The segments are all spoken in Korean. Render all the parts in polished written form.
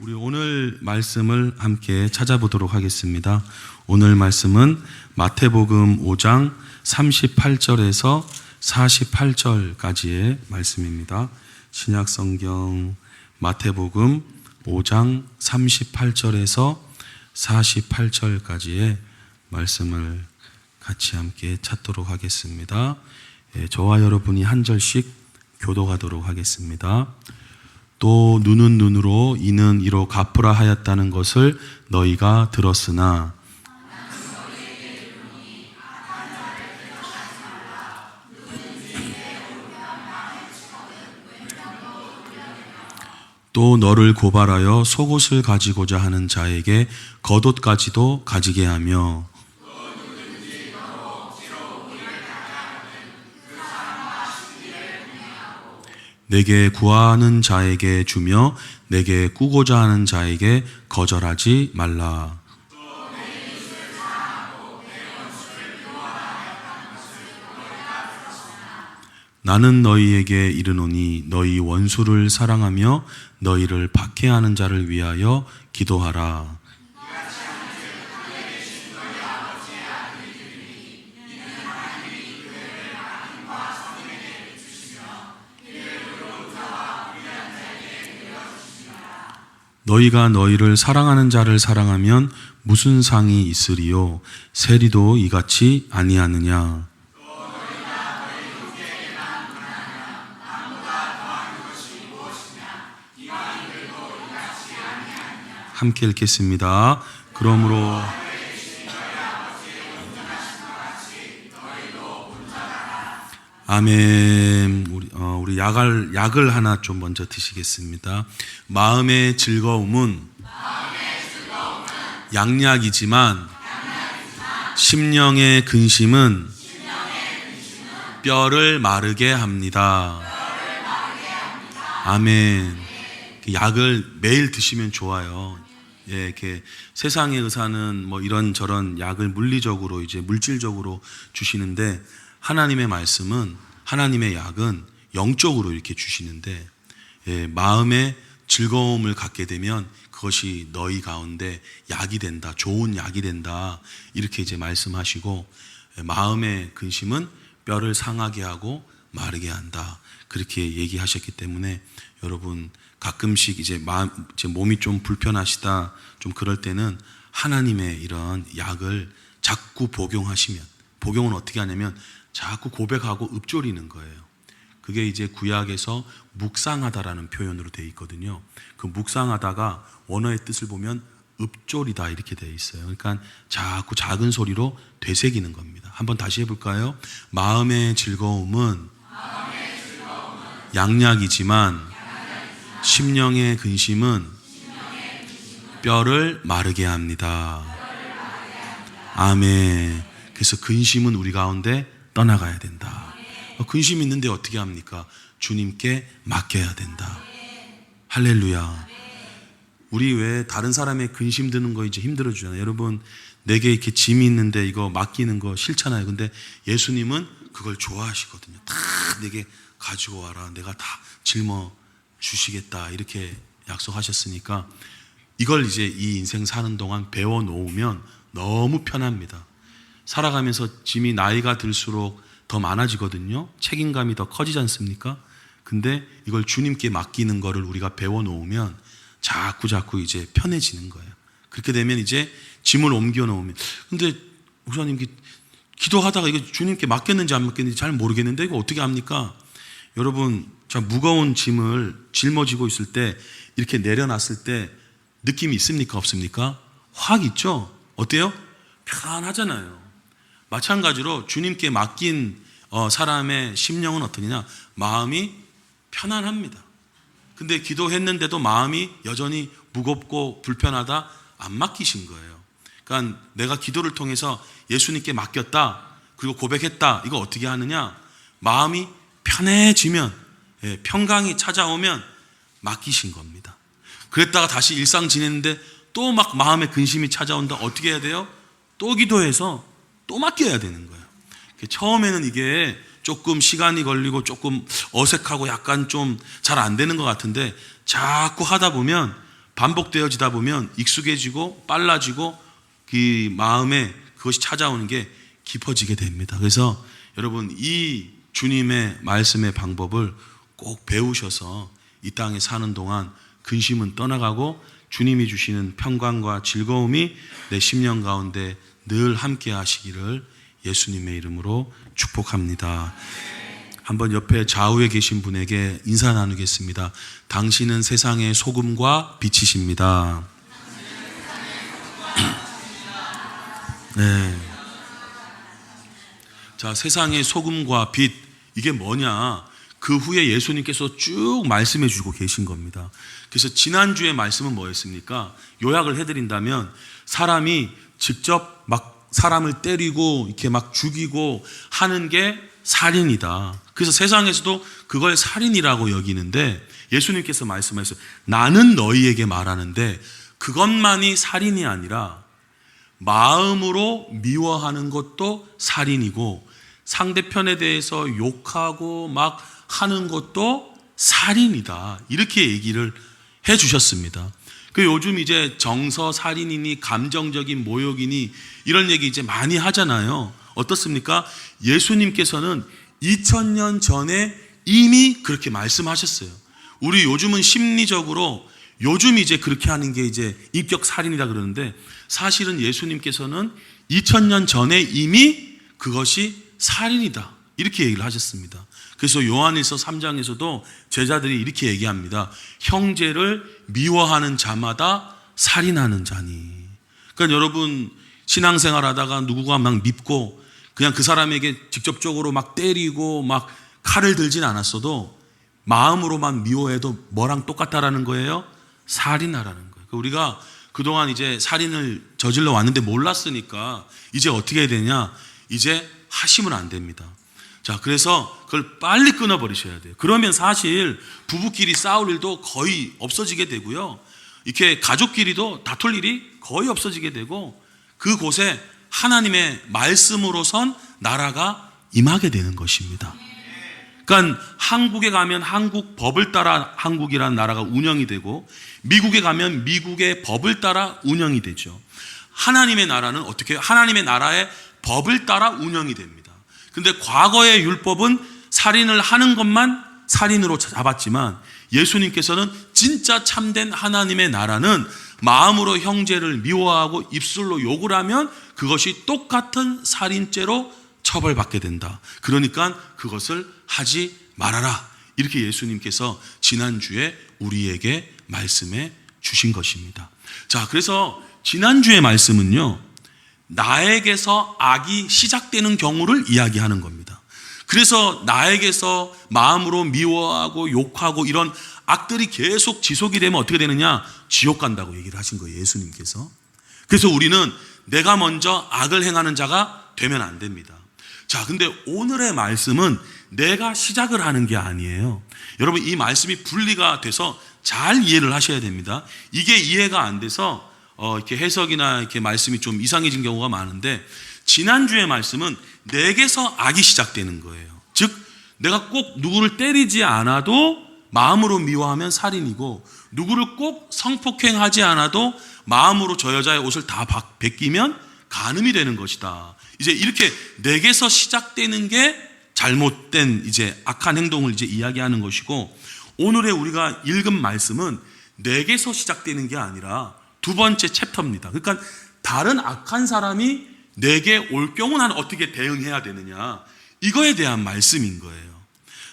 우리 오늘 말씀을 함께 찾아보도록 하겠습니다. 오늘 말씀은 마태복음 5장 38절에서 48절까지의 말씀입니다. 신약성경 마태복음 5장 38절에서 48절까지의 말씀을 같이 함께 찾도록 하겠습니다. 저와 여러분이 한 절씩 교독하도록 하겠습니다. 또 눈은 눈으로 이는 이로 갚으라 하였다는 것을 너희가 들었으나 또 너를 고발하여 속옷을 가지고자 하는 자에게 겉옷까지도 가지게 하며 내게 구하는 자에게 주며 내게 꾸고자 하는 자에게 거절하지 말라. 나는 너희에게 이르노니 너희 원수를 사랑하며 너희를 박해하는 자를 위하여 기도하라. 너희가 너희를 사랑하는 자를 사랑하면 무슨 상이 있으리요? 세리도 이같이 아니하느냐? 함께 읽겠습니다. 그러므로 아멘. 우리 약을 하나 좀 먼저 드시겠습니다. 마음의 즐거움은 양약이지만 심령의 근심은 뼈를 마르게 합니다. 아멘. 약을 매일 드시면 좋아요. 이렇게 세상의 의사는 뭐 이런저런 약을 물리적으로 이제 물질적으로 주시는데 하나님의 말씀은 하나님의 약은 영적으로 이렇게 주시는데 마음의 즐거움을 갖게 되면 그것이 너희 가운데 약이 된다, 좋은 약이 된다 이렇게 이제 말씀하시고 마음의 근심은 뼈를 상하게 하고 마르게 한다 그렇게 얘기하셨기 때문에 여러분 가끔씩 이제 몸이 좀 불편하시다 좀 그럴 때는 하나님의 이런 약을 자꾸 복용하시면 복용은 어떻게 하냐면 자꾸 고백하고 읊조리는 거예요. 그게 이제 구약에서 묵상하다라는 표현으로 되어 있거든요. 그 묵상하다가 원어의 뜻을 보면 읊조리다 이렇게 되어 있어요. 그러니까 자꾸 작은 소리로 되새기는 겁니다. 한번 다시 해볼까요? 마음의 즐거움은 양약이지만 심령의 근심은 뼈를 마르게 합니다. 아멘. 그래서 근심은 우리 가운데 떠나가야 된다. 근심이 있는데 어떻게 합니까? 주님께 맡겨야 된다. 할렐루야. 우리 왜 다른 사람의 근심 드는 거 이제 힘들어 주잖아요. 여러분 내게 이렇게 짐이 있는데 이거 맡기는 거 싫잖아요. 근데 예수님은 그걸 좋아하시거든요. 다 내게 가지고 와라. 내가 다 짊어 주시겠다. 이렇게 약속하셨으니까 이걸 이제 이 인생 사는 동안 배워 놓으면 너무 편합니다. 살아가면서 짐이 나이가 들수록 더 많아지거든요. 책임감이 더 커지지 않습니까? 근데 이걸 주님께 맡기는 거를 우리가 배워 놓으면 자꾸 이제 편해지는 거예요. 그렇게 되면 이제 짐을 옮겨 놓으면 근데 목사님 기도하다가 이거 주님께 맡겼는지 안 맡겼는지 잘 모르겠는데 이거 어떻게 합니까? 여러분 자 무거운 짐을 짊어지고 있을 때 이렇게 내려놨을 때 느낌이 있습니까? 없습니까? 확 있죠? 어때요? 편하잖아요. 마찬가지로 주님께 맡긴 사람의 심령은 어떠냐? 마음이 편안합니다. 근데 기도했는데도 마음이 여전히 무겁고 불편하다? 안 맡기신 거예요. 그러니까 내가 기도를 통해서 예수님께 맡겼다 그리고 고백했다 이거 어떻게 하느냐? 마음이 편해지면 평강이 찾아오면 맡기신 겁니다. 그랬다가 다시 일상 지냈는데 또 막 마음에 근심이 찾아온다 어떻게 해야 돼요? 또 기도해서 또 맡겨야 되는 거예요. 처음에는 이게 조금 시간이 걸리고 조금 어색하고 약간 좀 잘 안 되는 것 같은데 자꾸 하다 보면 반복되어지다 보면 익숙해지고 빨라지고 그 마음에 그것이 찾아오는 게 깊어지게 됩니다. 그래서 여러분 이 주님의 말씀의 방법을 꼭 배우셔서 이 땅에 사는 동안 근심은 떠나가고 주님이 주시는 평강과 즐거움이 내 심령 가운데 늘 함께 하시기를 예수님의 이름으로 축복합니다. 한번 옆에 좌우에 계신 분에게 인사 나누겠습니다. 당신은 세상의 소금과 빛이십니다. 네. 자, 세상의 소금과 빛, 이게 뭐냐? 그 후에 예수님께서 쭉 말씀해 주고 계신 겁니다. 그래서 지난주의 말씀은 뭐였습니까? 요약을 해드린다면 사람이 직접 막 사람을 때리고 이렇게 막 죽이고 하는 게 살인이다. 그래서 세상에서도 그걸 살인이라고 여기는데 예수님께서 말씀하셨어요. 나는 너희에게 말하는데 그것만이 살인이 아니라 마음으로 미워하는 것도 살인이고 상대편에 대해서 욕하고 막 하는 것도 살인이다. 이렇게 얘기를 해 주셨습니다. 그 요즘 이제 정서 살인이니 감정적인 모욕이니 이런 얘기 이제 많이 하잖아요. 어떻습니까? 예수님께서는 2000년 전에 이미 그렇게 말씀하셨어요. 우리 요즘은 심리적으로 요즘 이제 그렇게 하는 게 이제 인격 살인이라 그러는데 사실은 예수님께서는 2000년 전에 이미 그것이 살인이다. 이렇게 얘기를 하셨습니다. 그래서 요한일서 3장에서도 제자들이 이렇게 얘기합니다. 형제를 미워하는 자마다 살인하는 자니. 그러니까 여러분 신앙생활 하다가 누구가 막 밉고 그냥 그 사람에게 직접적으로 막 때리고 막 칼을 들진 않았어도 마음으로만 미워해도 뭐랑 똑같다라는 거예요? 살인하라는 거예요. 우리가 그동안 이제 살인을 저질러 왔는데 몰랐으니까 이제 어떻게 해야 되냐? 이제 하시면 안 됩니다. 자, 그래서 그걸 빨리 끊어버리셔야 돼요. 그러면 사실 부부끼리 싸울 일도 거의 없어지게 되고요. 이렇게 가족끼리도 다툴 일이 거의 없어지게 되고 그곳에 하나님의 말씀으로선 나라가 임하게 되는 것입니다. 그러니까 한국에 가면 한국 법을 따라 한국이라는 나라가 운영이 되고 미국에 가면 미국의 법을 따라 운영이 되죠. 하나님의 나라는 어떻게 해요? 하나님의 나라의 법을 따라 운영이 됩니다. 근데 과거의 율법은 살인을 하는 것만 살인으로 잡았지만 예수님께서는 진짜 참된 하나님의 나라는 마음으로 형제를 미워하고 입술로 욕을 하면 그것이 똑같은 살인죄로 처벌받게 된다. 그러니까 그것을 하지 말아라. 이렇게 예수님께서 지난주에 우리에게 말씀해 주신 것입니다. 자, 그래서 지난주의 말씀은요, 나에게서 악이 시작되는 경우를 이야기하는 겁니다. 그래서 나에게서 마음으로 미워하고 욕하고 이런 악들이 계속 지속이 되면 어떻게 되느냐? 지옥 간다고 얘기를 하신 거예요, 예수님께서. 그래서 우리는 내가 먼저 악을 행하는 자가 되면 안 됩니다. 자, 근데 오늘의 말씀은 내가 시작을 하는 게 아니에요. 여러분, 이 말씀이 분리가 돼서 잘 이해를 하셔야 됩니다. 이게 이해가 안 돼서 이렇게 해석이나 이렇게 말씀이 좀 이상해진 경우가 많은데, 지난주의 말씀은 내게서 악이 시작되는 거예요. 즉, 내가 꼭 누구를 때리지 않아도 마음으로 미워하면 살인이고, 누구를 꼭 성폭행하지 않아도 마음으로 저 여자의 옷을 다 벗기면 간음이 되는 것이다. 이제 이렇게 내게서 시작되는 게 잘못된 이제 악한 행동을 이제 이야기하는 것이고, 오늘의 우리가 읽은 말씀은 내게서 시작되는 게 아니라 두 번째 챕터입니다. 그러니까 다른 악한 사람이 내게 올 경우 나는 어떻게 대응해야 되느냐, 이거에 대한 말씀인 거예요.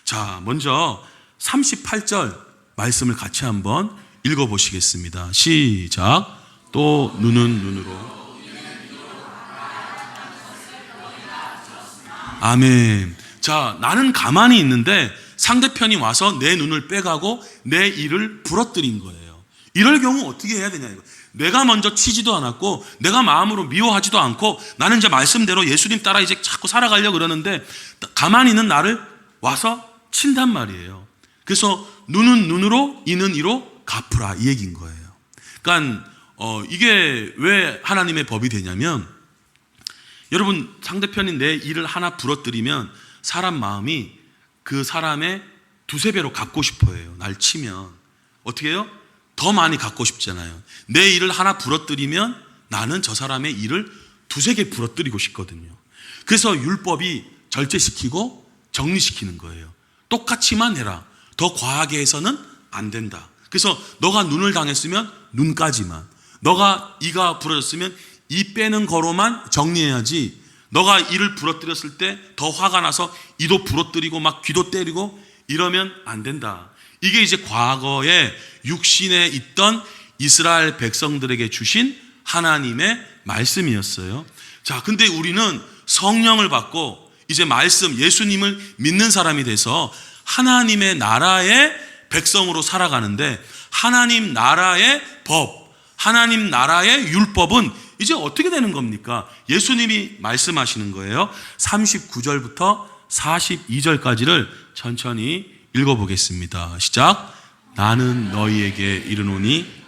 자, 먼저 38절 말씀을 같이 한번 읽어보시겠습니다. 시작. 또 눈은 눈으로. 아멘. 자, 나는 가만히 있는데 상대편이 와서 내 눈을 빼가고 내 이를 부러뜨린 거예요. 이럴 경우 어떻게 해야 되냐, 이거. 내가 먼저 치지도 않았고 내가 마음으로 미워하지도 않고 나는 이제 말씀대로 예수님 따라 이제 자꾸 살아가려고 그러는데 가만히 있는 나를 와서 친단 말이에요. 그래서 눈은 눈으로 이는 이로 갚으라, 이 얘기인 거예요. 그러니까 이게 왜 하나님의 법이 되냐면, 여러분, 상대편이 내 일을 하나 부러뜨리면 사람 마음이 그 사람의 두세 배로 갚고 싶어 해요. 날 치면 어떻게 해요? 더 많이 갖고 싶잖아요. 내 일을 하나 부러뜨리면 나는 저 사람의 일을 두세 개 부러뜨리고 싶거든요. 그래서 율법이 절제시키고 정리시키는 거예요. 똑같이만 해라. 더 과하게 해서는 안 된다. 그래서 너가 눈을 당했으면 눈까지만, 너가 이가 부러졌으면 이 빼는 거로만 정리해야지, 너가 이를 부러뜨렸을 때 더 화가 나서 이도 부러뜨리고 막 귀도 때리고 이러면 안 된다. 이게 이제 과거에 육신에 있던 이스라엘 백성들에게 주신 하나님의 말씀이었어요. 자, 근데 우리는 성령을 받고 이제 말씀, 예수님을 믿는 사람이 돼서 하나님의 나라의 백성으로 살아가는데, 하나님 나라의 법, 하나님 나라의 율법은 이제 어떻게 되는 겁니까? 예수님이 말씀하시는 거예요. 39절부터 42절까지를 천천히 읽어보겠습니다. 시작. 나는 너희에게 이르노니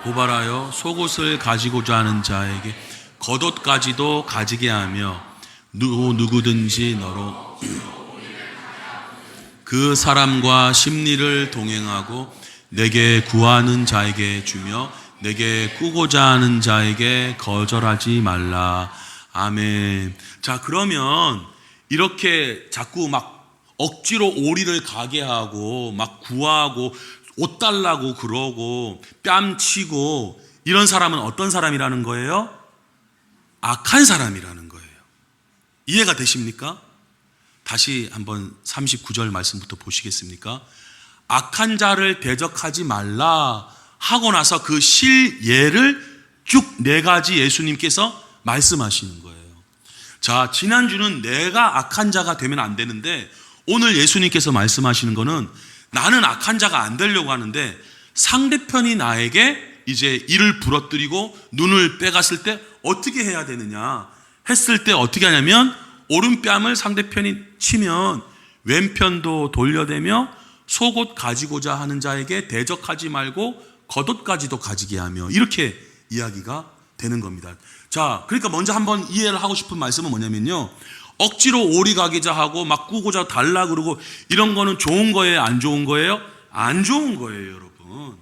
고발하여 속옷을 가지고자 하는 자에게 겉옷까지도 가지게 하며 누구든지 너로 그 사람과 심리를 동행하고 내게 구하는 자에게 주며 내게 꾸고자 하는 자에게 거절하지 말라. 아멘. 자, 그러면 이렇게 자꾸 막 억지로 오리를 가게 하고 막 구하고 옷 달라고 그러고 뺨치고 이런 사람은 어떤 사람이라는 거예요? 악한 사람이라는 거예요. 이해가 되십니까? 다시 한번 39절 말씀부터 보시겠습니까? 악한 자를 대적하지 말라 하고 나서 그 실예를 쭉 4가지 예수님께서 말씀하시는 거예요. 자, 지난주는 내가 악한 자가 되면 안 되는데, 오늘 예수님께서 말씀하시는 거는 나는 악한 자가 안 되려고 하는데 상대편이 나에게 이제 이를 부러뜨리고 눈을 빼갔을 때 어떻게 해야 되느냐 했을 때 어떻게 하냐면, 오른뺨을 상대편이 치면 왼편도 돌려대며 속옷 가지고자 하는 자에게 대적하지 말고 겉옷까지도 가지게 하며, 이렇게 이야기가 되는 겁니다. 자, 그러니까 먼저 한번 이해를 하고 싶은 말씀은 뭐냐면요, 억지로 오리 가기자 하고 막 꾸고자 달라 그러고 이런 거는 좋은 거예요, 안 좋은 거예요? 안 좋은 거예요, 여러분.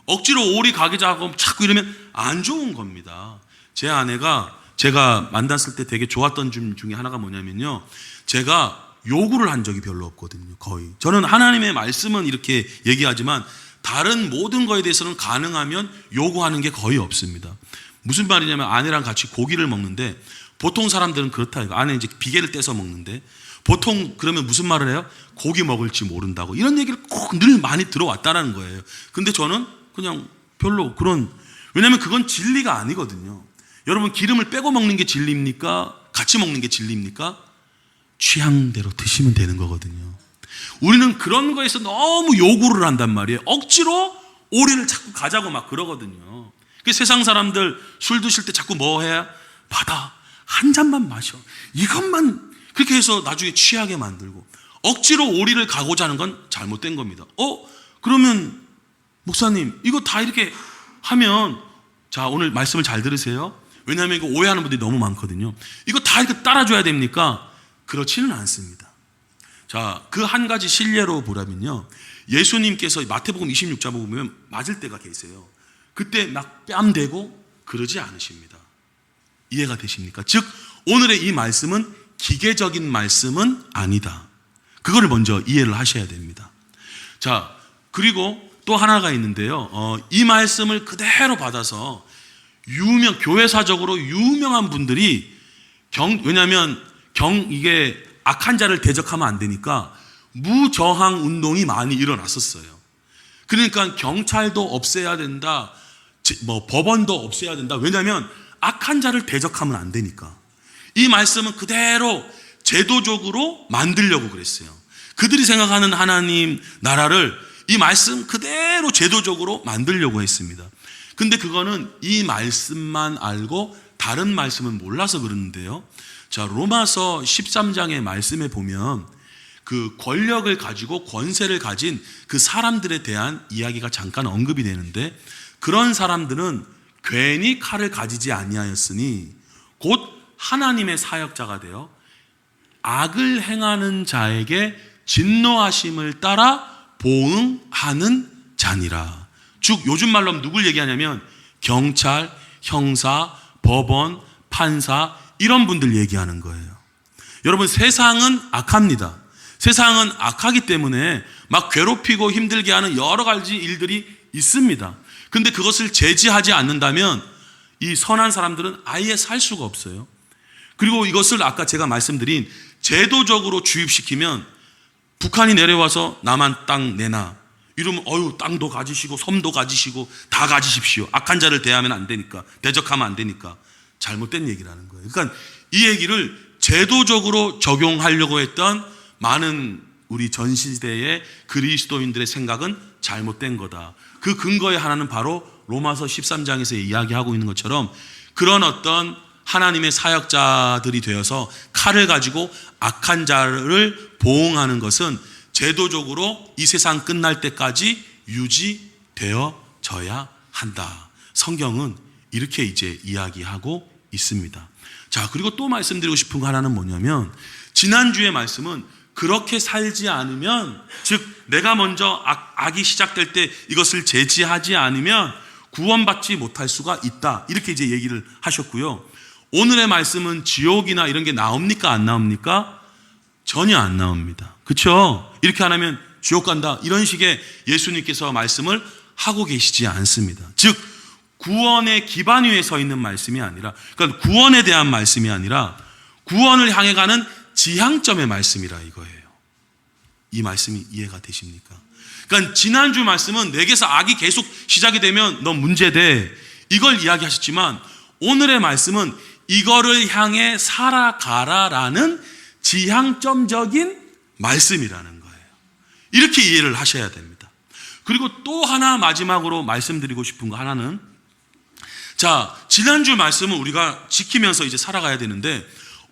억지로 오리 가기자 하고 자꾸 이러면 안 좋은 겁니다. 제 아내가 제가 만났을 때 되게 좋았던 점 중에 하나가 뭐냐면요, 제가 요구를 한 적이 별로 없거든요. 거의. 저는 하나님의 말씀은 이렇게 얘기하지만 다른 모든 거에 대해서는 가능하면 요구하는 게 거의 없습니다. 무슨 말이냐면, 아내랑 같이 고기를 먹는데 보통 사람들은 그렇다 이거. 아내 이제 비계를 떼서 먹는데 보통 그러면 무슨 말을 해요? 고기 먹을지 모른다고. 이런 얘기를 꼭 늘 많이 들어왔다라는 거예요. 근데 저는 그냥 별로 그런, 왜냐면 그건 진리가 아니거든요. 여러분, 기름을 빼고 먹는 게 진리입니까? 같이 먹는 게 진리입니까? 취향대로 드시면 되는 거거든요. 우리는 그런 거에서 너무 요구를 한단 말이에요. 억지로 오리를 자꾸 가자고 막 그러거든요. 세상 사람들 술 드실 때 자꾸 뭐 해야? 받아. 한 잔만 마셔. 이것만 그렇게 해서 나중에 취하게 만들고, 억지로 오리를 가고자 하는 건 잘못된 겁니다. 그러면 목사님 이거 다 이렇게 하면, 자, 오늘 말씀을 잘 들으세요. 왜냐하면 이거 오해하는 분들이 너무 많거든요. 이거 다 이렇게 따라줘야 됩니까? 그렇지는 않습니다. 자, 그 한 가지 실례로 보라면요, 예수님께서 마태복음 26장 보면 맞을 때가 계세요. 그때 막 뺨 대고 그러지 않으십니다. 이해가 되십니까? 즉, 오늘의 이 말씀은 기계적인 말씀은 아니다. 그거를 먼저 이해를 하셔야 됩니다. 자, 그리고 또 하나가 있는데요, 이 말씀을 그대로 받아서 교회사적으로 유명한 분들이 왜냐하면 이게 악한 자를 대적하면 안 되니까 무저항 운동이 많이 일어났었어요. 그러니까 경찰도 없애야 된다, 법원도 없애야 된다. 왜냐하면 악한 자를 대적하면 안 되니까. 이 말씀은 그대로 제도적으로 만들려고 그랬어요. 그들이 생각하는 하나님 나라를 이 말씀 그대로 제도적으로 만들려고 했습니다. 근데 그거는 이 말씀만 알고 다른 말씀은 몰라서 그러는데요. 자, 로마서 13장의 말씀에 보면 그 권력을 가지고 권세를 가진 그 사람들에 대한 이야기가 잠깐 언급이 되는데, 그런 사람들은 괜히 칼을 가지지 아니하였으니 곧 하나님의 사역자가 되어 악을 행하는 자에게 진노하심을 따라 보응하는 자니라. 즉 요즘 말로 하면 누굴 얘기하냐면 경찰, 형사, 법원, 판사 이런 분들 얘기하는 거예요. 여러분, 세상은 악합니다. 세상은 악하기 때문에 막 괴롭히고 힘들게 하는 여러 가지 일들이 있습니다. 근데 그것을 제지하지 않는다면 이 선한 사람들은 아예 살 수가 없어요. 그리고 이것을 아까 제가 말씀드린 제도적으로 주입시키면 북한이 내려와서 남한 땅 내놔 이러면 땅도 가지시고 섬도 가지시고 다 가지십시오. 악한 자를 대하면 안 되니까, 대적하면 안 되니까. 잘못된 얘기라는 거예요. 그러니까 이 얘기를 제도적으로 적용하려고 했던 많은 우리 전시대의 그리스도인들의 생각은 잘못된 거다. 그 근거의 하나는 바로 로마서 13장에서 이야기하고 있는 것처럼 그런 어떤 하나님의 사역자들이 되어서 칼을 가지고 악한 자를 보응하는 것은 제도적으로 이 세상 끝날 때까지 유지되어져야 한다. 성경은 이렇게 이제 이야기하고 있습니다. 자, 그리고 또 말씀드리고 싶은 거 하나는 뭐냐면 지난주의 말씀은 그렇게 살지 않으면, 즉 내가 먼저 악이 시작될 때 이것을 제지하지 않으면 구원받지 못할 수가 있다. 이렇게 이제 얘기를 하셨고요. 오늘의 말씀은 지옥이나 이런 게 나옵니까? 안 나옵니까? 전혀 안 나옵니다. 그렇죠? 이렇게 안 하면 지옥 간다. 이런 식의 예수님께서 말씀을 하고 계시지 않습니다. 즉 구원의 기반 위에 서 있는 말씀이 아니라, 그러니까 구원에 대한 말씀이 아니라 구원을 향해 가는 지향점의 말씀이라 이거예요. 이 말씀이 이해가 되십니까? 그러니까 지난주 말씀은 내게서 악이 계속 시작이 되면 너 문제돼, 이걸 이야기하셨지만 오늘의 말씀은 이거를 향해 살아가라라는 지향점적인 말씀이라는 거예요. 이렇게 이해를 하셔야 됩니다. 그리고 또 하나 마지막으로 말씀드리고 싶은 거 하나는, 자, 지난주 말씀은 우리가 지키면서 이제 살아가야 되는데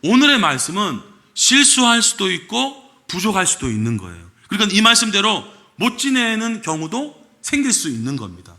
오늘의 말씀은 실수할 수도 있고 부족할 수도 있는 거예요. 그러니까 이 말씀대로 못 지내는 경우도 생길 수 있는 겁니다.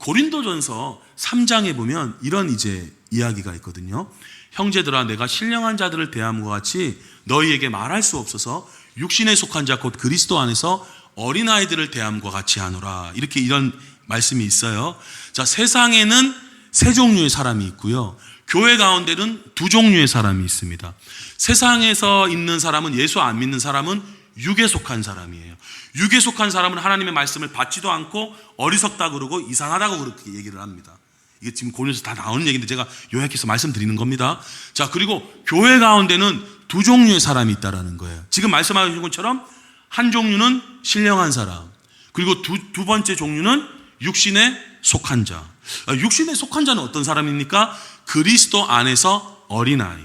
고린도전서 3장에 보면 이런 이제 이야기가 있거든요. 형제들아, 내가 신령한 자들을 대함과 같이 너희에게 말할 수 없어서 육신에 속한 자 곧 그리스도 안에서 어린아이들을 대함과 같이 하노라. 이렇게 이런 말씀이 있어요. 자, 세상에는 세 종류의 사람이 있고요. 교회 가운데는 두 종류의 사람이 있습니다. 세상에서 있는 사람은, 예수 안 믿는 사람은 육에 속한 사람이에요. 육에 속한 사람은 하나님의 말씀을 받지도 않고 어리석다 그러고 이상하다고 그렇게 얘기를 합니다. 이게 지금 고린도에서 다 나오는 얘기인데 제가 요약해서 말씀드리는 겁니다. 자, 그리고 교회 가운데는 두 종류의 사람이 있다라는 거예요. 지금 말씀하신 것처럼 한 종류는 신령한 사람, 그리고 두 번째 종류는 육신에 속한 자. 육신에 속한 자는 어떤 사람입니까? 그리스도 안에서 어린아이.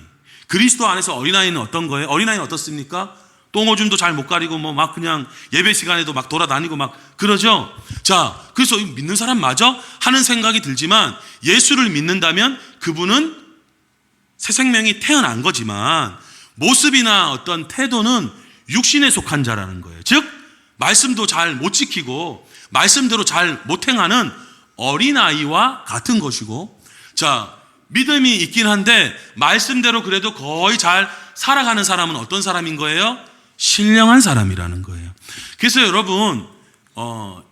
그리스도 안에서 어린아이는 어떤 거예요? 어린아이는 어떻습니까? 똥오줌도 잘 못 가리고 막 그냥 예배 시간에도 막 돌아다니고 막 그러죠. 자, 그래서 믿는 사람 맞아? 하는 생각이 들지만 예수를 믿는다면 그분은 새 생명이 태어난 거지만 모습이나 어떤 태도는 육신에 속한 자라는 거예요. 즉 말씀도 잘 못 지키고 말씀대로 잘 못 행하는 어린아이와 같은 것이고, 자, 믿음이 있긴 한데 말씀대로 그래도 거의 잘 살아가는 사람은 어떤 사람인 거예요? 신령한 사람이라는 거예요. 그래서 여러분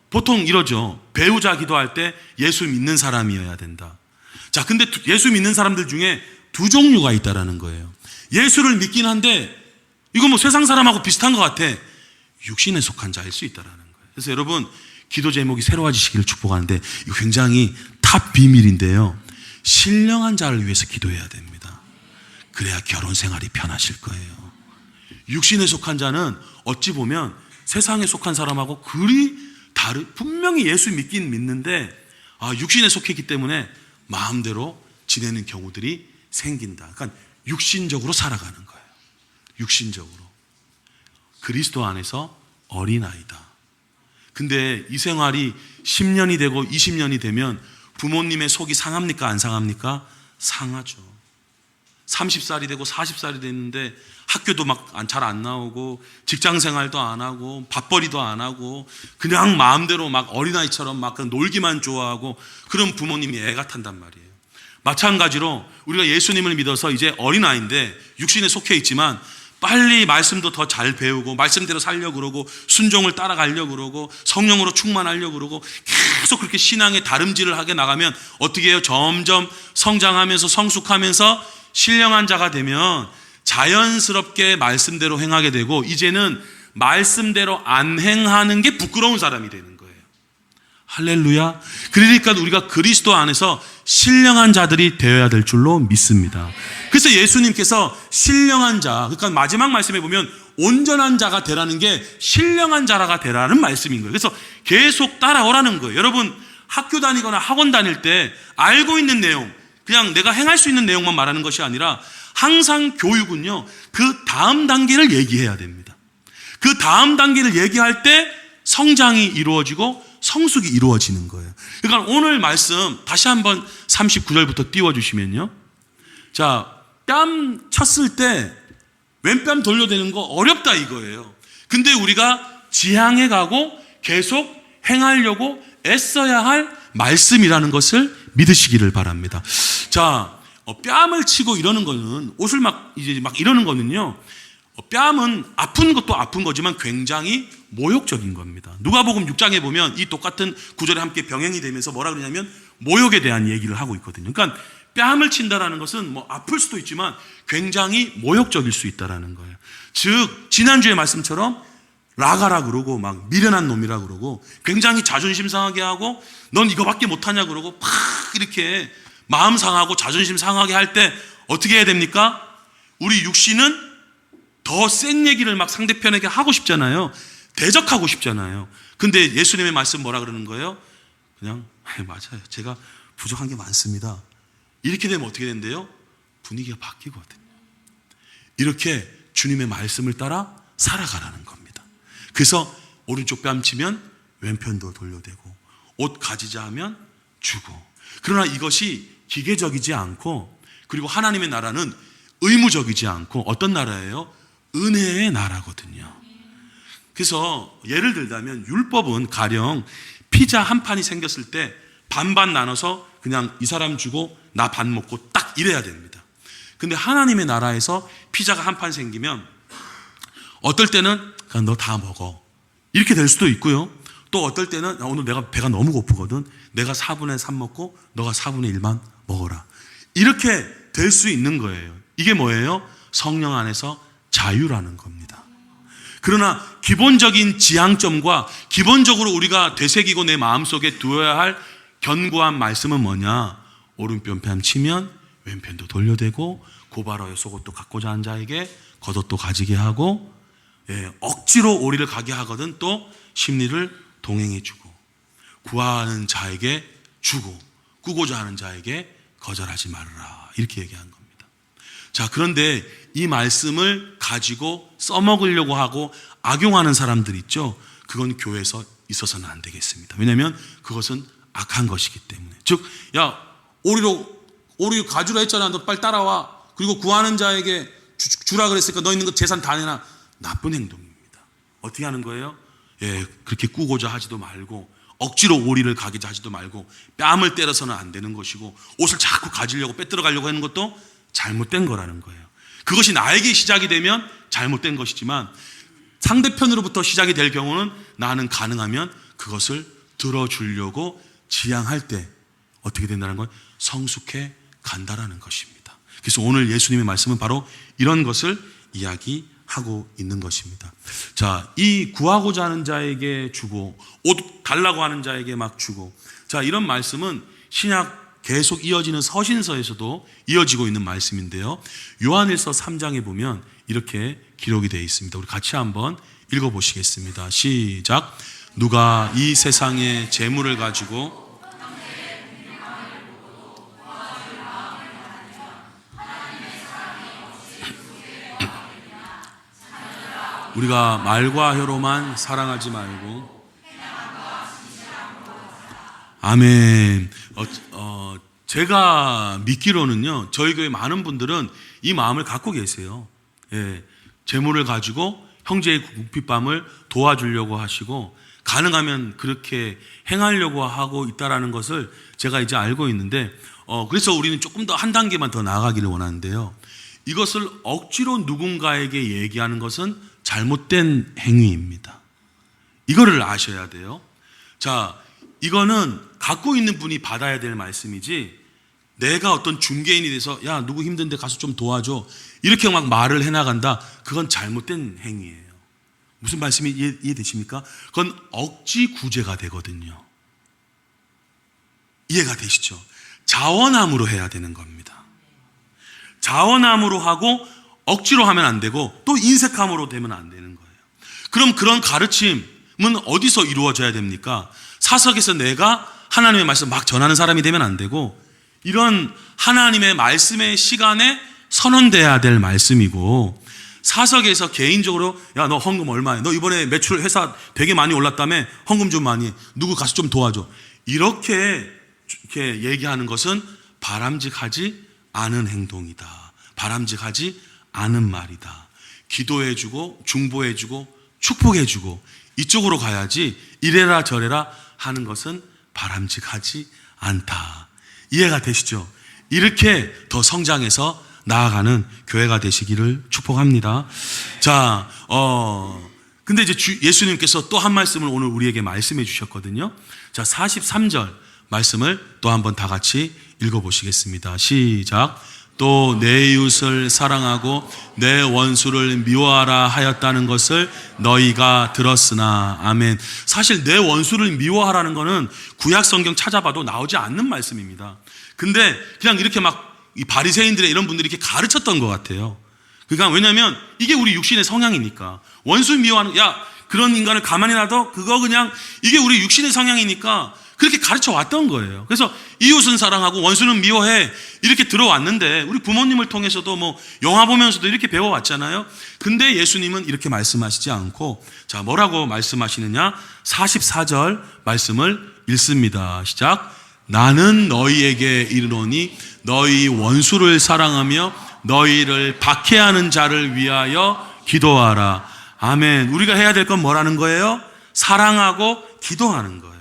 보통 이러죠. 배우자 기도할 때 예수 믿는 사람이어야 된다. 자, 근데 예수 믿는 사람들 중에 두 종류가 있다라는 거예요. 예수를 믿긴 한데 이거 뭐 세상 사람하고 비슷한 것 같아. 육신에 속한 자일 수 있다라는 거예요. 그래서 여러분 기도 제목이 새로워지시기를 축복하는데 이거 굉장히 탑 비밀인데요. 신령한 자를 위해서 기도해야 됩니다. 그래야 결혼 생활이 편하실 거예요. 육신에 속한 자는 어찌 보면 세상에 속한 사람하고 분명히 예수 믿긴 믿는데 육신에 속했기 때문에 마음대로 지내는 경우들이 생긴다. 그러니까 육신적으로 살아가는 거예요. 육신적으로. 그리스도 안에서 어린아이다. 근데 이 생활이 10년이 되고 20년이 되면 부모님의 속이 상합니까? 안 상합니까? 상하죠. 30살이 되고 40살이 됐는데 학교도 막 잘 안 나오고 직장 생활도 안 하고 밥벌이도 안 하고 그냥 마음대로 막 어린아이처럼 막 그냥 놀기만 좋아하고 그런 부모님이 애가 탄단 말이에요. 마찬가지로 우리가 예수님을 믿어서 이제 어린아이인데 육신에 속해 있지만 빨리 말씀도 더 잘 배우고 말씀대로 살려고 그러고 순종을 따라가려고 그러고 성령으로 충만하려고 그러고 계속 그렇게 신앙의 다름질을 하게 나가면 어떻게 해요? 점점 성장하면서 성숙하면서 신령한 자가 되면 자연스럽게 말씀대로 행하게 되고 이제는 말씀대로 안 행하는 게 부끄러운 사람이 되는 거예요. 할렐루야. 그러니까 우리가 그리스도 안에서 신령한 자들이 되어야 될 줄로 믿습니다. 그래서 예수님께서 신령한 자, 그러니까 마지막 말씀에 보면 온전한 자가 되라는 게 신령한 자가 되라는 말씀인 거예요. 그래서 계속 따라오라는 거예요. 여러분 학교 다니거나 학원 다닐 때 알고 있는 내용, 그냥 내가 행할 수 있는 내용만 말하는 것이 아니라 항상 교육은요, 그 다음 단계를 얘기해야 됩니다. 그 다음 단계를 얘기할 때 성장이 이루어지고 성숙이 이루어지는 거예요. 그러니까 오늘 말씀 다시 한번 39절부터 띄워주시면요. 자, 뺨 쳤을 때 왼뺨 돌려대는 거 어렵다 이거예요. 근데 우리가 지향해 가고 계속 행하려고 애써야 할 말씀이라는 것을 믿으시기를 바랍니다. 자, 뺨을 치고 이러는 거는 옷을 막 이러는 거는요. 뺨은 아픈 것도 아픈 거지만 굉장히 모욕적인 겁니다. 누가복음 6장에 보면 이 똑같은 구절에 함께 병행이 되면서 뭐라 그러냐면 모욕에 대한 얘기를 하고 있거든요. 그러니까 뺨을 친다라는 것은 뭐 아플 수도 있지만 굉장히 모욕적일 수 있다라는 거예요. 즉 지난주의 말씀처럼 라가라 그러고 막 미련한 놈이라 그러고 굉장히 자존심 상하게 하고 넌 이거밖에 못하냐 그러고 막 이렇게 마음 상하고 자존심 상하게 할 때 어떻게 해야 됩니까? 우리 육신은 더 센 얘기를 막 상대편에게 하고 싶잖아요. 대적하고 싶잖아요. 근데 예수님의 말씀 뭐라 그러는 거예요? 그냥 맞아요. 제가 부족한 게 많습니다. 이렇게 되면 어떻게 된대요? 분위기가 바뀌거든요. 이렇게 주님의 말씀을 따라 살아가라는 겁니다. 그래서 오른쪽 뺨 치면 왼편도 돌려대고 옷 가지자 하면 주고. 그러나 이것이 기계적이지 않고 그리고 하나님의 나라는 의무적이지 않고 어떤 나라예요? 은혜의 나라거든요. 그래서 예를 들자면 율법은 가령 피자 한 판이 생겼을 때 반반 나눠서 그냥 이 사람 주고 나 반 먹고 딱 이래야 됩니다. 근데 하나님의 나라에서 피자가 한 판 생기면 어떨 때는 그냥 너 다 먹어 이렇게 될 수도 있고요. 또 어떨 때는 오늘 내가 배가 너무 고프거든 내가 4분의 3 먹고 너가 4분의 1만 먹어라 이렇게 될 수 있는 거예요. 이게 뭐예요? 성령 안에서 자유라는 겁니다. 그러나 기본적인 지향점과 기본적으로 우리가 되새기고 내 마음속에 두어야 할 견고한 말씀은 뭐냐? 오른편 치면 왼편도 돌려대고 고발하여 속옷도 갖고자 하는 자에게 겉옷도 가지게 하고 억지로 오리를 가게 하거든 또 심리를 동행해 주고 구하는 자에게 주고 꾸고자 하는 자에게 거절하지 말아라 이렇게 얘기한 겁니다. 자, 그런데 이 말씀을 가지고 써먹으려고 하고 악용하는 사람들 있죠. 그건 교회에서 있어서는 안 되겠습니다. 왜냐하면 그것은 악한 것이기 때문에. 즉, 야 오리 가주라 했잖아. 너 빨리 따라와. 그리고 구하는 자에게 주라 그랬으니까 너 있는 거 재산 다 내놔. 나쁜 행동입니다. 어떻게 하는 거예요? 그렇게 꾸고자 하지도 말고 억지로 오리를 가게 하지도 말고 뺨을 때려서는 안 되는 것이고 옷을 자꾸 가지려고 빼들어 가려고 하는 것도 잘못된 거라는 거예요. 그것이 나에게 시작이 되면 잘못된 것이지만 상대편으로부터 시작이 될 경우는 나는 가능하면 그것을 들어주려고 지향할 때 어떻게 된다는 건 성숙해 간다라는 것입니다. 그래서 오늘 예수님의 말씀은 바로 이런 것을 이야기하고 있는 것입니다. 자, 이 구하고자 하는 자에게 주고 옷 달라고 하는 자에게 막 주고 자, 이런 말씀은 신약 계속 이어지는 서신서에서도 이어지고 있는 말씀인데요. 요한일서 3장에 보면 이렇게 기록이 되어 있습니다. 우리 같이 한번 읽어보시겠습니다. 시작. 누가 이 세상의 재물을 가지고 우리가 말과 혀로만 사랑하지 말고 아멘. 제가 믿기로는요, 저희 교회 많은 분들은 이 마음을 갖고 계세요. 재물을 가지고 형제의 궁핍함을 도와주려고 하시고 가능하면 그렇게 행하려고 하고 있다라는 것을 제가 이제 알고 있는데 그래서 우리는 조금 더 한 단계만 더 나아가기를 원하는데요. 이것을 억지로 누군가에게 얘기하는 것은 잘못된 행위입니다. 이거를 아셔야 돼요. 자, 이거는 갖고 있는 분이 받아야 될 말씀이지, 내가 어떤 중개인이 돼서 야, 누구 힘든데 가서 좀 도와줘, 이렇게 막 말을 해나간다. 그건 잘못된 행위예요. 무슨 말씀이 이해되십니까? 그건 억지 구제가 되거든요. 이해가 되시죠? 자원함으로 해야 되는 겁니다. 자원함으로 하고 억지로 하면 안 되고 또 인색함으로 되면 안 되는 거예요. 그럼 그런 가르침은 어디서 이루어져야 됩니까? 사석에서 내가 하나님의 말씀 막 전하는 사람이 되면 안 되고, 이런 하나님의 말씀의 시간에 선언돼야 될 말씀이고, 사석에서 개인적으로 야, 너 헌금 얼마야? 너 이번에 매출 회사 되게 많이 올랐다며? 헌금 좀 많이 해. 누구 가서 좀 도와줘. 이렇게 얘기하는 것은 바람직하지 않은 행동이다. 바람직하지 않은 말이다. 기도해주고 중보해주고 축복해주고 이쪽으로 가야지 이래라 저래라 하는 것은 바람직하지 않다. 이해가 되시죠? 이렇게 더 성장해서 나아가는 교회가 되시기를 축복합니다. 자, 근데 이제 예수님께서 또 한 말씀을 오늘 우리에게 말씀해 주셨거든요. 자, 43절 말씀을 또 한번 다 같이 읽어보시겠습니다. 시작. 또 내 이웃을 사랑하고 내 원수를 미워하라 하였다는 것을 너희가 들었으나. 아멘. 사실 내 원수를 미워하라는 거는 구약 성경 찾아봐도 나오지 않는 말씀입니다. 근데 그냥 이렇게 막 이 바리새인들의 이런 분들이 이렇게 가르쳤던 것 같아요. 그러니까 왜냐하면 이게 우리 육신의 성향이니까. 원수 미워하는, 야, 그런 인간을 가만히 놔둬? 그거 그냥, 이게 우리 육신의 성향이니까 그렇게 가르쳐 왔던 거예요. 그래서 이웃은 사랑하고 원수는 미워해, 이렇게 들어왔는데, 우리 부모님을 통해서도 뭐 영화 보면서도 이렇게 배워왔잖아요. 근데 예수님은 이렇게 말씀하시지 않고, 자, 뭐라고 말씀하시느냐? 44절 말씀을 읽습니다. 시작. 나는 너희에게 이르노니 너희 원수를 사랑하며 너희를 박해하는 자를 위하여 기도하라. 아멘. 우리가 해야 될 건 뭐라는 거예요? 사랑하고 기도하는 거예요.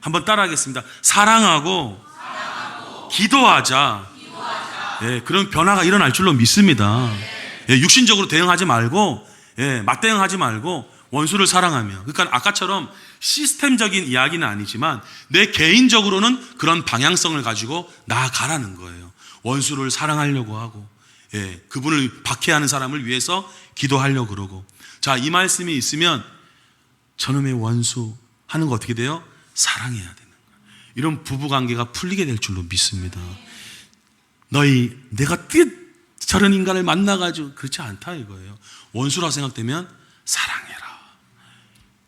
한번 따라하겠습니다. 사랑하고 기도하자. 예, 그런 변화가 일어날 줄로 믿습니다. 예, 육신적으로 대응하지 말고, 예, 맞대응하지 말고 원수를 사랑하며. 그러니까 아까처럼 시스템적인 이야기는 아니지만 내 개인적으로는 그런 방향성을 가지고 나아가라는 거예요. 원수를 사랑하려고 하고, 예, 그분을 박해하는 사람을 위해서 기도하려고 그러고. 자, 이 말씀이 있으면 저놈의 원수 하는 거 어떻게 돼요? 사랑해야 되는 거예요. 이런 부부관계가 풀리게 될 줄로 믿습니다. 너희 내가 저런 인간을 만나가지고 그렇지 않다 이거예요. 원수라 생각되면 사랑해라.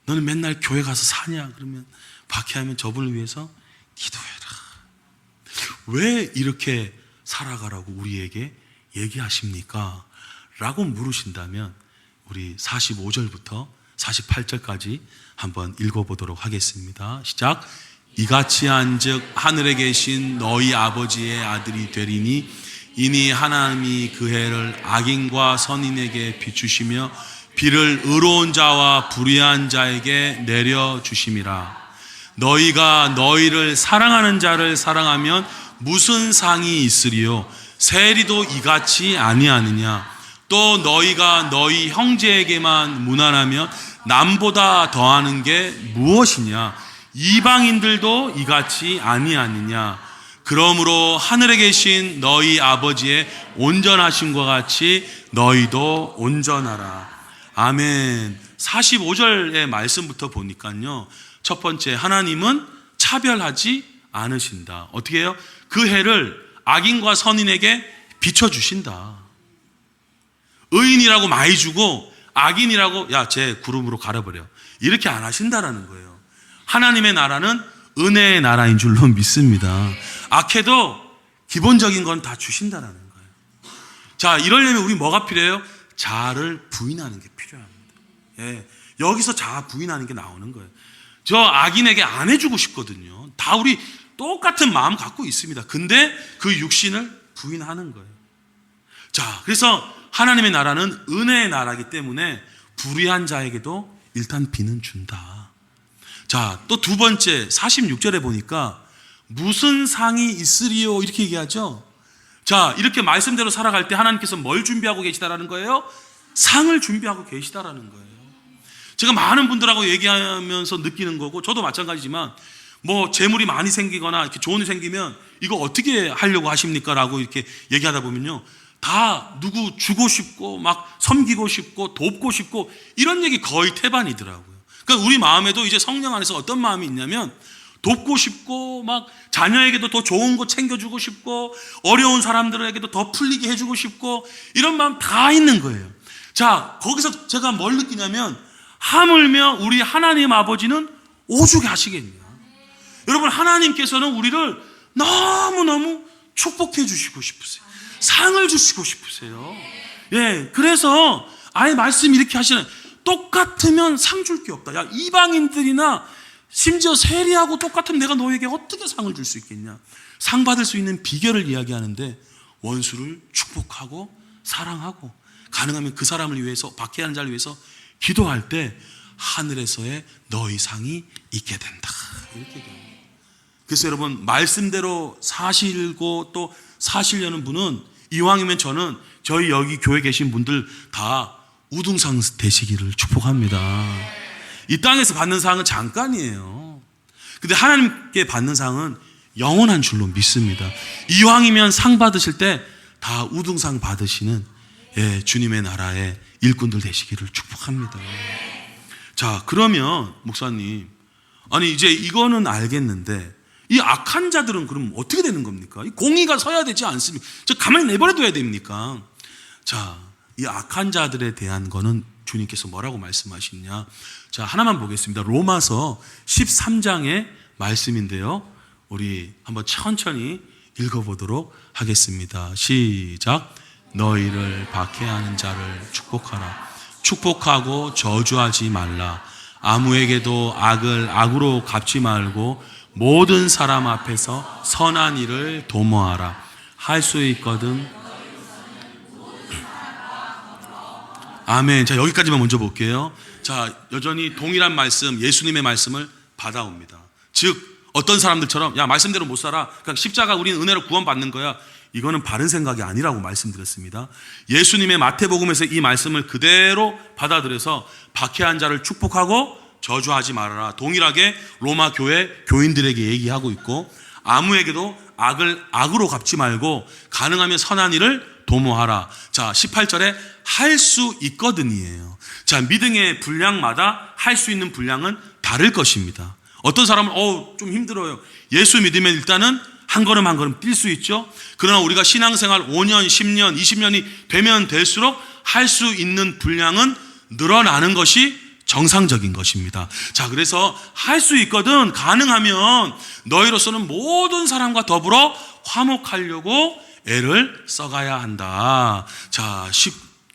너는 맨날 교회 가서 사냐? 그러면 박해하면 저분을 위해서 기도해라. 왜 이렇게 살아가라고 우리에게 얘기하십니까? 라고 물으신다면 우리 45절부터 48절까지 한번 읽어보도록 하겠습니다. 시작. 이같이 한즉 하늘에 계신 너희 아버지의 아들이 되리니 이니 하나님이 그 해를 악인과 선인에게 비추시며 비를 의로운 자와 불의한 자에게 내려주심이라. 너희가 너희를 사랑하는 자를 사랑하면 무슨 상이 있으리요? 세리도 이같이 아니하느냐? 또 너희가 너희 형제에게만 무난하면 남보다 더하는 게 무엇이냐? 이방인들도 이같이 아니하느냐? 그러므로 하늘에 계신 너희 아버지의 온전하심과 같이 너희도 온전하라. 아멘. 45절의 말씀부터 보니까요, 첫 번째, 하나님은 차별하지 않으신다. 어떻게 해요? 그 해를 악인과 선인에게 비춰주신다. 의인이라고 많이 주고 악인이라고 야, 쟤 구름으로 갈아버려, 이렇게 안 하신다라는 거예요. 하나님의 나라는 은혜의 나라인 줄로 믿습니다. 악해도 기본적인 건 다 주신다라는 거예요. 자, 이러려면 우리 뭐가 필요해요? 자아를 부인하는 게 필요합니다. 예, 여기서 자아 부인하는 게 나오는 거예요. 저 악인에게 안 해주고 싶거든요. 다 우리 똑같은 마음 갖고 있습니다. 근데 그 육신을 부인하는 거예요. 자, 그래서 하나님의 나라는 은혜의 나라이기 때문에 불의한 자에게도 일단 비는 준다. 자, 또 두 번째 46절에 보니까 무슨 상이 있으리요? 이렇게 얘기하죠. 자, 이렇게 말씀대로 살아갈 때 하나님께서 뭘 준비하고 계시다라는 거예요? 상을 준비하고 계시다라는 거예요. 제가 많은 분들하고 얘기하면서 느끼는 거고, 저도 마찬가지지만 뭐 재물이 많이 생기거나 이렇게 좋은 일이 생기면 이거 어떻게 하려고 하십니까? 라고 이렇게 얘기하다 보면요, 다 누구 주고 싶고 막 섬기고 싶고 돕고 싶고 이런 얘기 거의 태반이더라고요. 그러니까 우리 마음에도 이제 성령 안에서 어떤 마음이 있냐면 돕고 싶고 막 자녀에게도 더 좋은 거 챙겨주고 싶고 어려운 사람들에게도 더 풀리게 해주고 싶고 이런 마음 다 있는 거예요. 자, 거기서 제가 뭘 느끼냐면 하물며 우리 하나님 아버지는 오죽 하시겠냐. 여러분, 하나님께서는 우리를 너무너무 축복해 주시고 싶으세요. 상을 주시고 싶으세요. 예, 그래서 아예 말씀이 이렇게 하시는, 똑같으면 상 줄 게 없다. 야, 이방인들이나 심지어 세리하고 똑같으면 내가 너에게 어떻게 상을 줄 수 있겠냐. 상 받을 수 있는 비결을 이야기하는데, 원수를 축복하고 사랑하고 가능하면 그 사람을 위해서, 박해하는 자를 위해서 기도할 때 하늘에서의 너희 상이 있게 된다. 이렇게 얘기합니다. 그래서 여러분, 말씀대로 사시고 또 사시려는 분은 이왕이면 저는 저희 여기 교회 계신 분들 다 우등상 되시기를 축복합니다. 이 땅에서 받는 상은 잠깐이에요. 근데 하나님께 받는 상은 영원한 줄로 믿습니다. 이왕이면 상 받으실 때 다 우등상 받으시는, 예, 주님의 나라의 일꾼들 되시기를 축복합니다. 자, 그러면 목사님, 아니 이제 이거는 알겠는데 이 악한 자들은 그럼 어떻게 되는 겁니까? 이 공의가 서야 되지 않습니까? 저 가만히 내버려둬야 됩니까? 자, 이 악한 자들에 대한 거는 주님께서 뭐라고 말씀하시냐? 자, 하나만 보겠습니다. 로마서 13장의 말씀인데요, 우리 한번 천천히 읽어보도록 하겠습니다. 시작. 너희를 박해하는 자를 축복하라. 축복하고 저주하지 말라. 아무에게도 악을 악으로 갚지 말고 모든 사람 앞에서 선한 일을 도모하라. 할 수 있거든. 아멘. 자, 여기까지만 먼저 볼게요. 자, 여전히 동일한 말씀, 예수님의 말씀을 받아옵니다. 즉, 어떤 사람들처럼 야, 말씀대로 못 살아, 그러니까 십자가 우리는 은혜로 구원받는 거야, 이거는 바른 생각이 아니라고 말씀드렸습니다. 예수님의 마태복음에서 이 말씀을 그대로 받아들여서 박해한 자를 축복하고 저주하지 말아라, 동일하게 로마 교회 교인들에게 얘기하고 있고, 아무에게도 악을 악으로 갚지 말고 가능하면 선한 일을 도모하라. 자, 18절에 할 수 있거든이에요. 자, 믿음의 분량마다 할 수 있는 분량은 다를 것입니다. 어떤 사람은 좀 힘들어요. 예수 믿으면 일단은 한 걸음 한 걸음 뛸 수 있죠. 그러나 우리가 신앙생활 5년, 10년, 20년이 되면 될수록 할 수 있는 분량은 늘어나는 것이 정상적인 것입니다. 자, 그래서 할 수 있거든, 가능하면 너희로서는 모든 사람과 더불어 화목하려고 애를 써가야 한다. 자,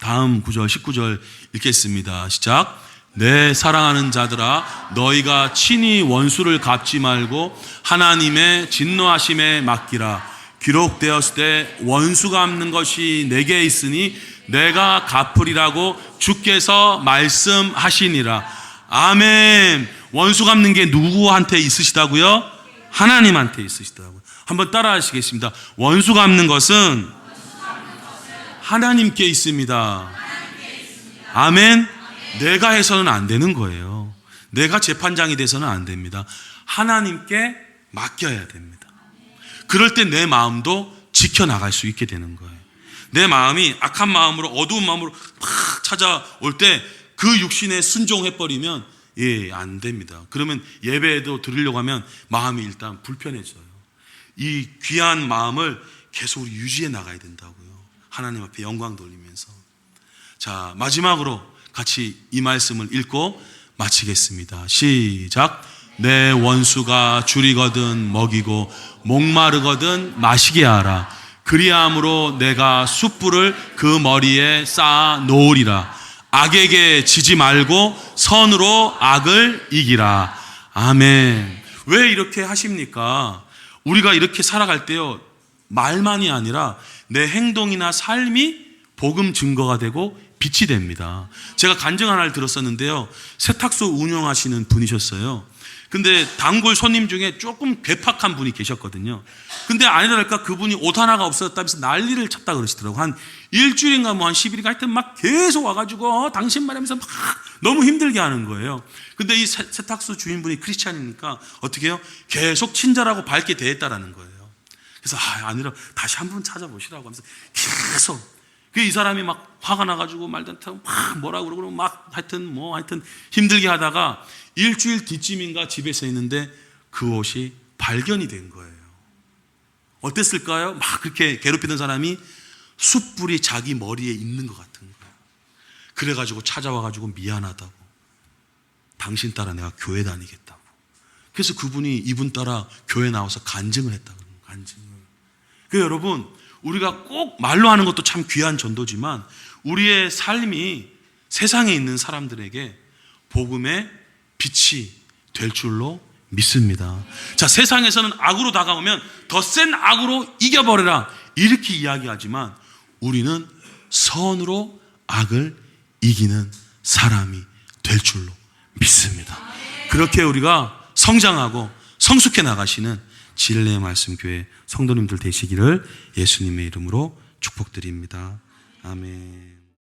다음 구절 19절 읽겠습니다. 시작. 내 사랑하는 자들아, 너희가 친히 원수를 갚지 말고 하나님의 진노하심에 맡기라. 기록되었을 때 원수 갚는 것이 내게 있으니 내가 갚으리라고 주께서 말씀하시니라. 아멘. 원수 갚는 게 누구한테 있으시다고요? 하나님한테 있으시다고요. 한번 따라 하시겠습니다. 원수 갚는 것은 하나님께 있습니다. 아멘. 내가 해서는 안 되는 거예요. 내가 재판장이 돼서는 안 됩니다. 하나님께 맡겨야 됩니다. 그럴 때 내 마음도 지켜나갈 수 있게 되는 거예요. 내 마음이 악한 마음으로, 어두운 마음으로 막 찾아올 때 그 육신에 순종해버리면, 예, 안 됩니다. 그러면 예배에도 드리려고 하면 마음이 일단 불편해져요. 이 귀한 마음을 계속 우리 유지해 나가야 된다고요. 하나님 앞에 영광 돌리면서. 자, 마지막으로 같이 이 말씀을 읽고 마치겠습니다. 시작. 내 원수가 줄이거든 먹이고 목마르거든 마시게 하라. 그리함으로 내가 숯불을 그 머리에 쌓아 놓으리라. 악에게 지지 말고 선으로 악을 이기라. 아멘. 왜 이렇게 하십니까? 우리가 이렇게 살아갈 때요, 말만이 아니라 내 행동이나 삶이 복음 증거가 되고 빛이 됩니다. 제가 간증 하나를 들었었는데요, 세탁소 운영하시는 분이셨어요. 근데 단골 손님 중에 조금 괴팍한 분이 계셨거든요. 근데 아니랄까 그분이 옷 하나가 없어졌다면서 난리를 쳤다 그러시더라고요. 한 일주일인가 뭐 한 10일인가 하여튼 막 계속 와가지고 당신 말하면서 막 너무 힘들게 하는 거예요. 근데 이 세탁소 주인분이 크리스찬이니까 어떻게 해요? 계속 친절하고 밝게 대했다라는 거예요. 그래서 아니라 다시 한 번 찾아보시라고 하면서 계속 이 사람이 막 화가 나가지고 말도 못하고 막 뭐라고 그러고 막 하여튼 힘들게 하다가 일주일 뒤쯤인가 집에 서 있는데 그 옷이 발견이 된 거예요. 어땠을까요? 막 그렇게 괴롭히던 사람이 숯불이 자기 머리에 있는 것 같은 거예요. 그래가지고 찾아와가지고 미안하다고, 당신 따라 내가 교회 다니겠다고. 그래서 그분이 이분 따라 교회 나와서 간증을 했다고. 간증을. 그래서 여러분, 우리가 꼭 말로 하는 것도 참 귀한 전도지만 우리의 삶이 세상에 있는 사람들에게 복음의 빛이 될 줄로 믿습니다. 자, 세상에서는 악으로 다가오면 더 센 악으로 이겨버려라 이렇게 이야기하지만 우리는 선으로 악을 이기는 사람이 될 줄로 믿습니다. 그렇게 우리가 성장하고 성숙해 나가시는 진리의 말씀 교회 성도님들 되시기를 예수님의 이름으로 축복드립니다. 아멘.